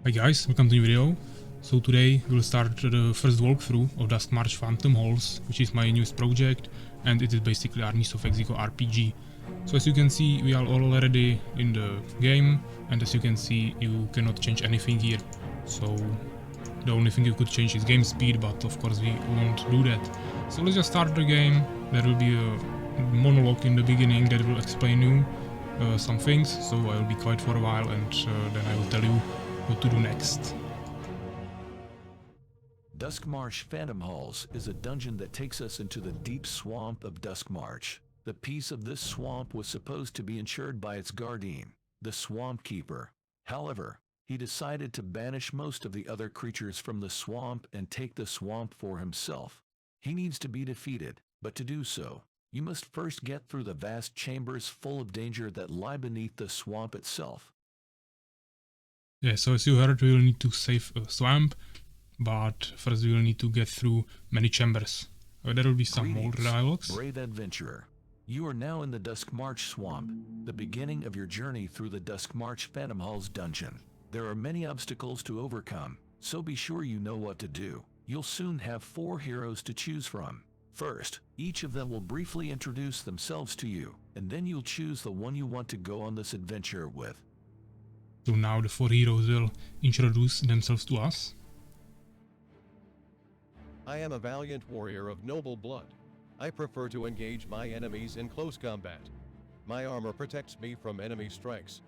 Hi guys, welcome to the new video. So today we'll start the first walkthrough of Duskmarsh Phantom Halls, which is my newest project, and it is basically Armies of Exigo RPG. So as you can see, we are already in the game, and as you can see, you cannot change anything here. So the only thing you could change is game speed, but of course we won't do that. So let's just start the game. There will be a monologue in the beginning that will explain you some things, so I will be quiet for a while and then I will tell you what to do next. Duskmarsh Phantom Halls is a dungeon that takes us into the deep swamp of Duskmarsh. The peace of this swamp was supposed to be ensured by its guardian, the Swamp Keeper. However, he decided to banish most of the other creatures from the swamp and take the swamp for himself. He needs to be defeated, but to do so, you must first get through the vast chambers full of danger that lie beneath the swamp itself. Yeah, so as you heard, we will need to save a swamp, but first we will need to get through many chambers. There will be some more dialogues. Brave adventurer. You are now in the Duskmarsh Swamp, the beginning of your journey through the Duskmarsh Phantom Halls dungeon. There are many obstacles to overcome, so be sure you know what to do. You'll soon have 4 heroes to choose from. First, each of them will briefly introduce themselves to you, and then you'll choose the one you want to go on this adventure with. So now the 4 heroes will introduce themselves to us. I am a valiant warrior of noble blood. I prefer to engage my enemies in close combat. My armor protects me from enemy strikes.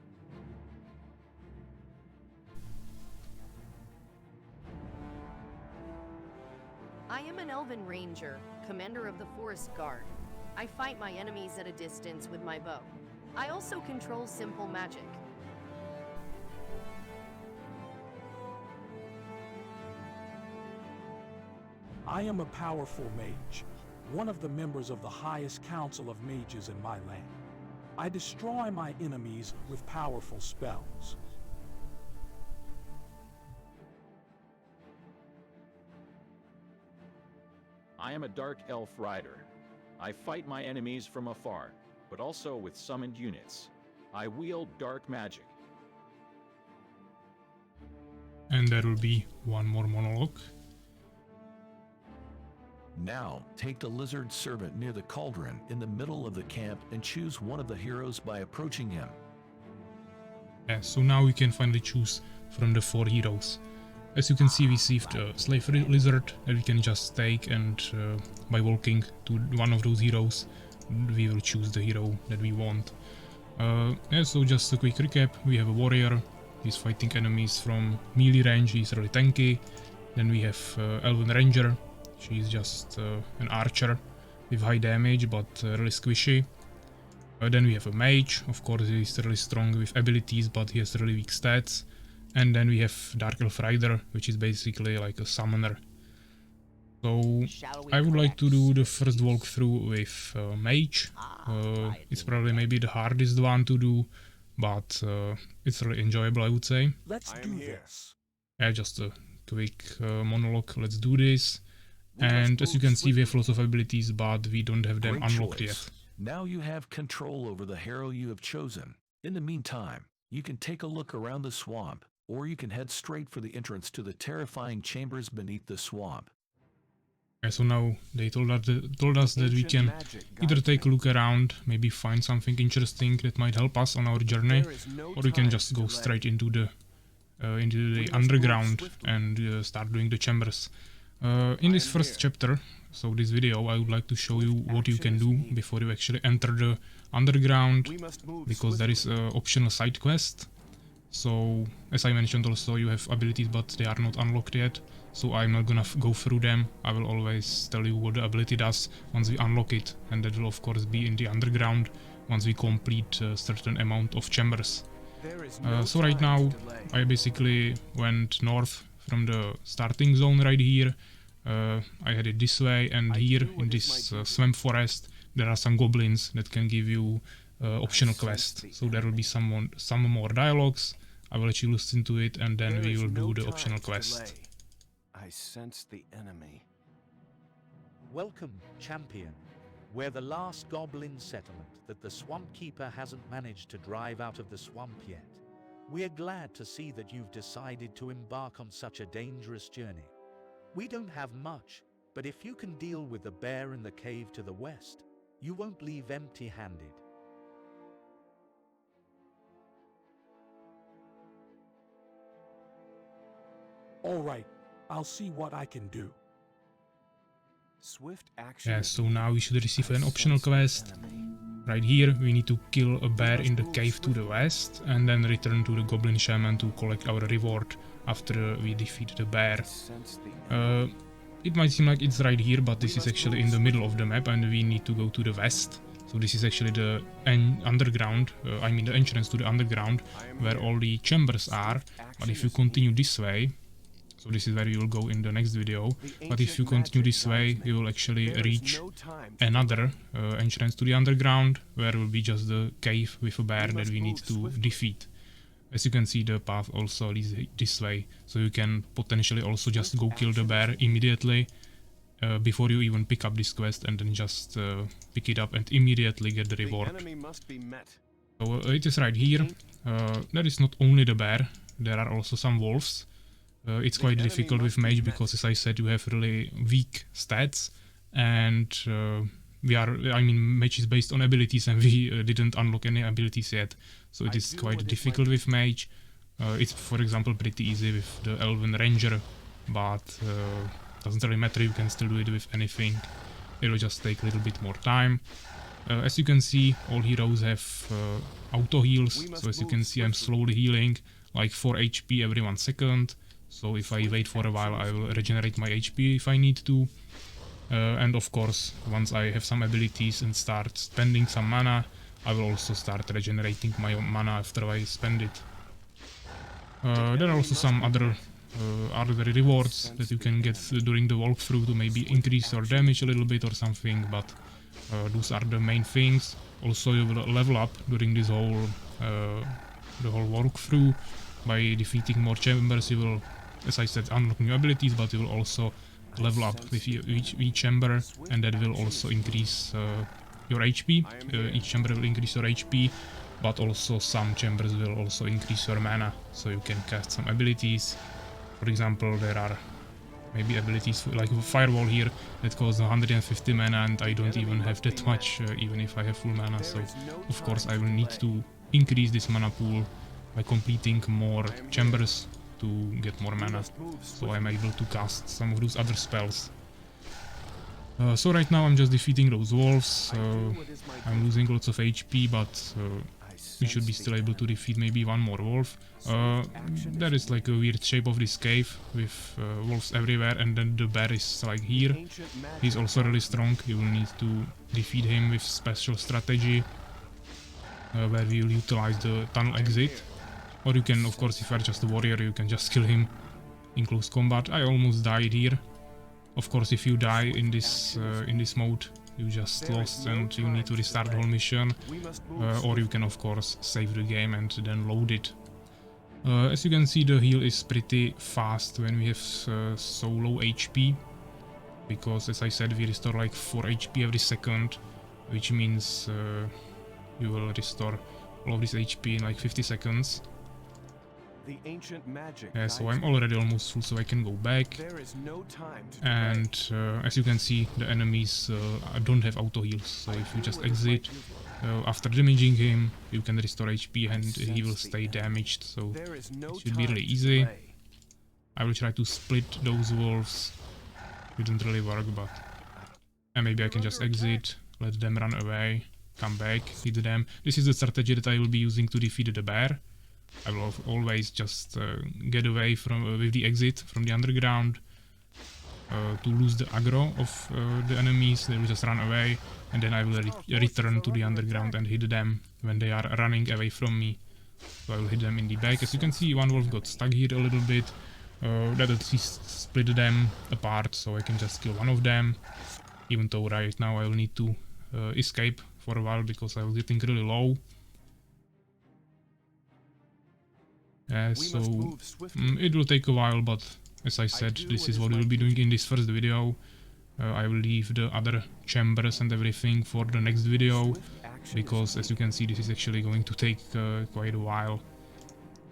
I am an elven ranger, commander of the forest guard. I fight my enemies at a distance with my bow. I also control simple magic. I am a powerful mage, one of the members of the highest council of mages in my land. I destroy my enemies with powerful spells. I am a dark elf rider. I fight my enemies from afar, but also with summoned units. I wield dark magic. And there will be one more monologue. Now, take the lizard servant near the cauldron in the middle of the camp and choose one of the heroes by approaching him. Yeah, so now we can finally choose from the 4 heroes. As you can see, we received a slave lizard that we can just take, and by walking to one of those heroes, we will choose the hero that we want. Yeah, so just a quick recap. We have a warrior. He's fighting enemies from melee range. He's really tanky. Then we have elven ranger. She's just an archer with high damage but really squishy. Then we have a mage. Of course, he's really strong with abilities, but he has really weak stats. And then we have Dark Elf Rider, which is basically like a summoner. So I would like to do the first walkthrough with Mage. It's probably maybe the hardest one to do, but it's really enjoyable, I would say. Let's do this. Yeah, just a quick monologue. Let's do this. And as you can see, we have lots of abilities, but we don't have them unlocked yet. Now you have control over the hero you have chosen. In the meantime, you can take a look around the swamp, or you can head straight for the entrance to the terrifying chambers beneath the swamp. Okay, so now they told us that we can either take a look around, maybe find something interesting that might help us on our journey, or we can just go straight into the underground and start doing the chambers. In this first chapter, so this video, I would like to show you what you can do before you actually enter the underground, because there is an optional side quest. So, as I mentioned also, you have abilities, but they are not unlocked yet, so I'm not gonna go through them. I will always tell you what the ability does once we unlock it, and that will of course be in the underground once we complete a certain amount of chambers. So right now, I basically went north from the starting zone right here. I had it this way, and here in this swamp forest there are some goblins that can give you optional quest. So there will be some more dialogues. I will let you listen to it, and then we will do the optional quest. I sense the enemy. Welcome, champion. We're the last goblin settlement that the Swamp Keeper hasn't managed to drive out of the swamp yet. We're glad to see that you've decided to embark on such a dangerous journey. We don't have much, but if you can deal with the bear in the cave to the west, you won't leave empty-handed. All right, I'll see what I can do. Swift action. Yeah, so now we should receive an optional quest. Right here, we need to kill a bear in the cave to the west, and then return to the Goblin Shaman to collect our reward after we defeat the bear. It might seem like it's right here, but this is actually in the middle of the map, and we need to go to the west. So this is actually the underground, I mean the entrance to the underground, where all the chambers are. But if you continue this way, so this is where you will go in the next video, but if you continue this way, you will actually reach another entrance to the underground, where will be just the cave with a bear that we need to defeat. As you can see, the path also leads this way, so you can potentially also just go kill the bear immediately before you even pick up this quest, and then just pick it up and immediately get the reward. So it is right here. There is not only the bear, there are also some wolves. It's quite difficult with Mage because, as I said, you have really weak stats, and Mage is based on abilities, and we didn't unlock any abilities yet, so it is quite difficult with Mage. It's, for example, pretty easy with the Elven Ranger, but doesn't really matter, you can still do it with anything. It will just take a little bit more time. As you can see, all heroes have auto heals, so as you can see, I'm slowly healing, like 4 HP every 1 second. So if I wait for a while, I will regenerate my HP if I need to. And of course, once I have some abilities and start spending some mana, I will also start regenerating my mana after I spend it. There are also some other rewards that you can get during the walkthrough to maybe increase your damage a little bit or something, but those are the main things. Also, you will level up during this whole walkthrough. By defeating more chambers, you will, as I said, unlock new abilities, but you will also level up with each chamber, and that will also increase your HP. Each chamber will increase your HP, but also some chambers will also increase your mana, so you can cast some abilities. For example, there are maybe abilities like Firewall here that costs 150 mana, and I don't even have that much, even if I have full mana, so of course I will need to increase this mana pool by completing more chambers to get more mana, so I'm able to cast some of those other spells. So right now I'm just defeating those wolves. I'm losing lots of HP, but we should be still able to defeat maybe one more wolf. There is like a weird shape of this cave with wolves everywhere, and then the bear is like here. He's also really strong. You will need to defeat him with special strategy, where we will utilize the tunnel exit. Or you can, of course, if you are just a warrior, you can just kill him in close combat. I almost died here. Of course, if you die in this mode, you just lost and you need to restart the whole mission. Or you can, of course, save the game and then load it. As you can see, the heal is pretty fast when we have so low HP. Because, as I said, we restore like 4 HP every second, which means you will restore all of this HP in like 50 seconds. Yeah, so I'm already almost full, so I can go back. And as you can see, the enemies don't have auto heals, so if you just exit after damaging him, you can restore HP and he will stay damaged, so it should be really easy. I will try to split those wolves. It didn't really work, but maybe I can just exit, let them run away, come back, hit them. This is the strategy that I will be using to defeat the bear. I will always just get away from with the exit from the underground to lose the aggro of the enemies. They will just run away, and then I will return to the underground and hit them when they are running away from me. So I will hit them in the back. As you can see, one wolf got stuck here a little bit. That at least split them apart, so I can just kill one of them. Even though right now I will need to escape for a while because I was getting really low. So it will take a while, but as I said, this is what we will be doing in this first video. I will leave the other chambers and everything for the next video, because as you can see, this is actually going to take quite a while.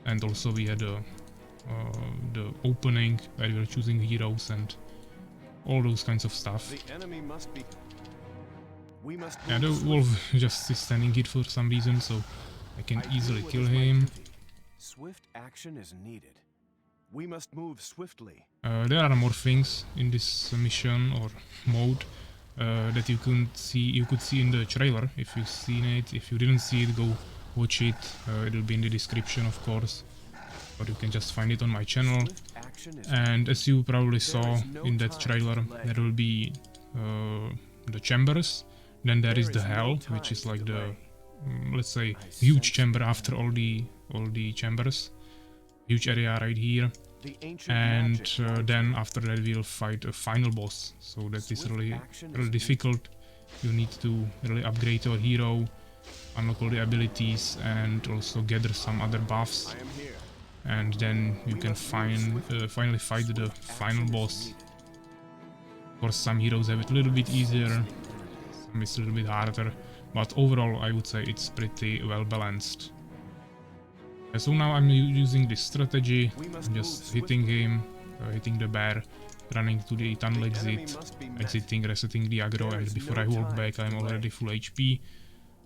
and also we had the opening where we were choosing heroes and all those kinds of stuff. The enemy must be. We must. Yeah, the wolf just is standing here for some reason, so I can easily kill him. Swift action is needed. We must move swiftly. There are more things in this mission or mode that you could see in the trailer if you've seen it. If you didn't see it, go watch it. It'll be in the description, of course, or you can just find it on my channel. And as you probably saw in that trailer, there will be the chambers. Then there is the hell, which is like the let's say huge chamber after all the chambers, huge area right here. And then after that we'll fight a final boss, so that is really difficult. You need to really upgrade your hero, unlock all the abilities, and also gather some other buffs, and then you can finally fight the final boss. Of course, some heroes have it a little bit easier, some is a little bit harder, but overall I would say it's pretty well balanced. So now I'm using this strategy, I'm just hitting him, hitting the bear, running to the tunnel exit, exiting, resetting the aggro, and before I walk back I'm already full HP.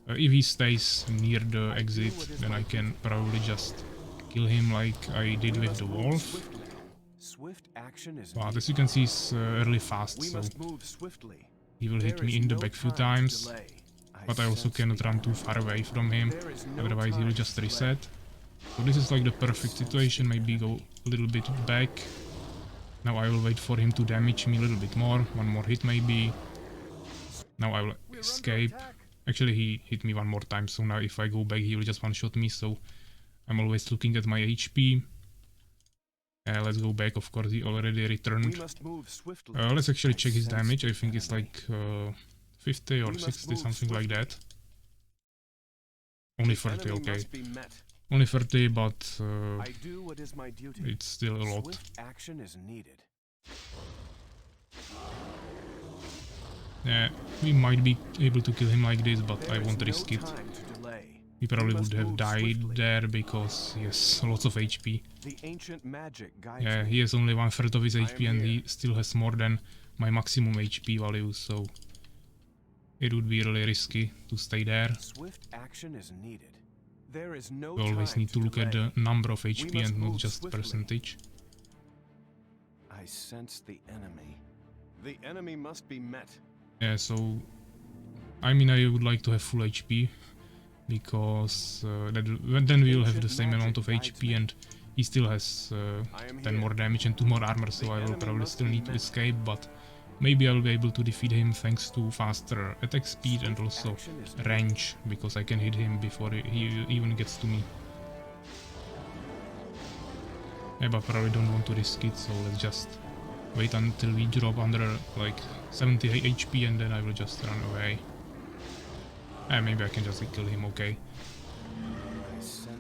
If he stays near the exit, then I can probably just kill him like I did with the wolf. But as you can see, he's really fast, so he will hit me in the back few times. But I also cannot run too far away from him, otherwise he will just reset. So this is like the perfect situation, maybe go a little bit back. Now I will wait for him to damage me a little bit more, one more hit maybe. Now I will escape. Actually he hit me one more time, so now if I go back he will just one-shot me, so I'm always looking at my HP. Let's go back, of course he already returned. Let's actually check his damage, I think it's like 50 or 60, something like that. Only 30, okay. Only 30, but it's still a lot. Yeah, we might be able to kill him like this, but I won't risk it. He probably would have died there because he has lots of HP. Yeah, he has only 1/3 of his HP and he still has more than my maximum HP value, so it would be really risky to stay there. We always need to look at the number of HP and not just percentage. I sense the enemy. The enemy must be met. Yeah, so I mean I would like to have full HP, because then we will have the same amount of HP and he still has 10 more damage and 2 more armor, so I will probably still need to escape, but maybe I'll be able to defeat him thanks to faster attack speed and also range, because I can hit him before he even gets to me. Yeah, but probably don't want to risk it, so let's just wait until we drop under like 70 HP and then I will just run away. Maybe I can just kill him, okay.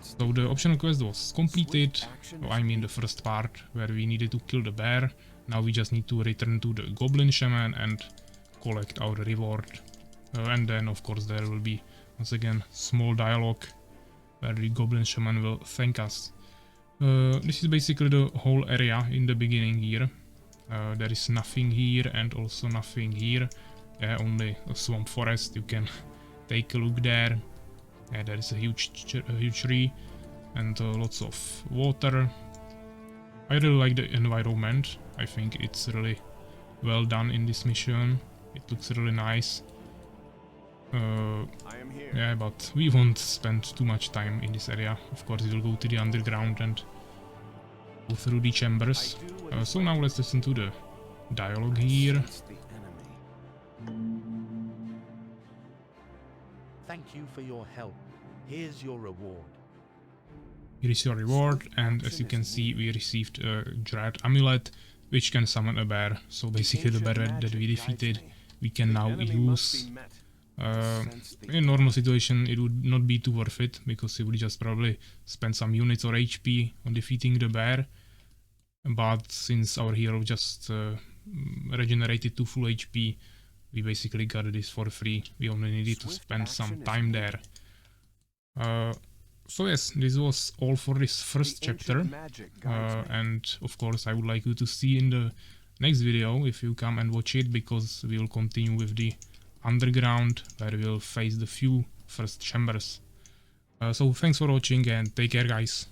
So the optional quest was completed, I mean the first part where we needed to kill the bear. Now we just need to return to the Goblin Shaman and collect our reward. And then of course there will be once again small dialogue where the Goblin Shaman will thank us. This is basically the whole area in the beginning here. There is nothing here and also nothing here. Only a swamp forest, you can take a look there. There is a huge tree and lots of water. I really like the environment. I think it's really well done in this mission. It looks really nice. Yeah, but we won't spend too much time in this area. Of course, we'll go to the underground and go through the chambers. So now let's listen to the dialogue here. Thank you for your help. Here's your reward. Here is your reward, and as you can see, we received a Dread Amulet, which can summon a bear. So basically the bear that we defeated, we can now use. In normal situation it would not be too worth it, because it would just probably spend some units or HP on defeating the bear. But since our hero just regenerated to full HP, we basically got this for free. We only needed to spend some time there. So yes, this was all for this first The ancient chapter, magic guides me. and of course I would like you to see in the next video if you come and watch it, because we will continue with the underground where we will face the few first chambers. So thanks for watching and take care, guys.